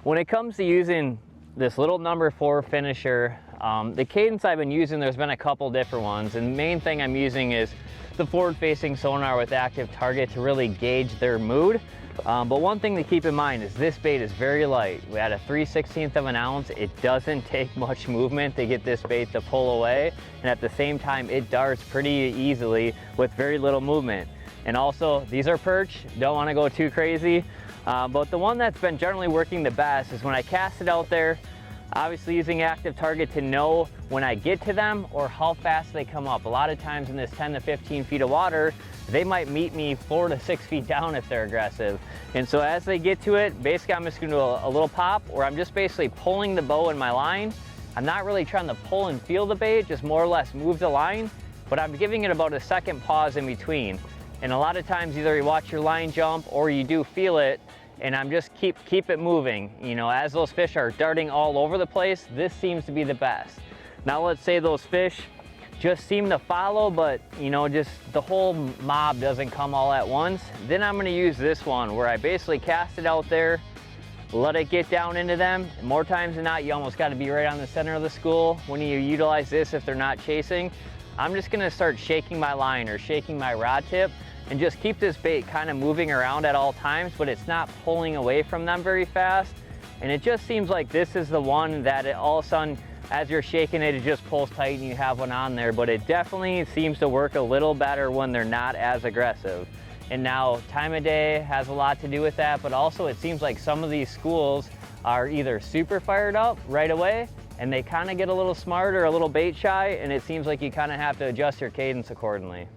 When it comes to using this little number 4 finisher, the cadence I've been using, there's been a couple different ones, and the main thing I'm using is the forward-facing sonar with active target to really gauge their mood. But one thing to keep in mind is this bait is very light. We had a 3/16 of an ounce. It doesn't take much movement to get this bait to pull away, and at the same time it darts pretty easily with very little movement. And also, these are perch, don't want to go too crazy. But the one that's been generally working the best is when I cast it out there, obviously using active target to know when I get to them or how fast they come up. A lot of times in this 10 to 15 feet of water, they might meet me 4 to 6 feet down if they're aggressive. And so as they get to it, basically I'm just gonna do a little pop where I'm just basically pulling the bow in my line. I'm not really trying to pull and feel the bait, just more or less move the line, but I'm giving it about a second pause in between. And a lot of times either you watch your line jump or you do feel it, and I'm just keep it moving. You know, as those fish are darting all over the place, this seems to be the best. Now let's say those fish just seem to follow, but you know, just the whole mob doesn't come all at once. Then I'm gonna use this one where I basically cast it out there, let it get down into them. More times than not, you almost gotta be right on the center of the school when you utilize this if they're not chasing. I'm just gonna start shaking my line or shaking my rod tip and just keep this bait kind of moving around at all times, but it's not pulling away from them very fast. And it just seems like this is the one that all of a sudden, as you're shaking it, it just pulls tight and you have one on there. But it definitely seems to work a little better when they're not as aggressive. And now time of day has a lot to do with that, but also it seems like some of these schools are either super fired up right away and they kind of get a little smart or a little bait shy, and it seems like you kind of have to adjust your cadence accordingly.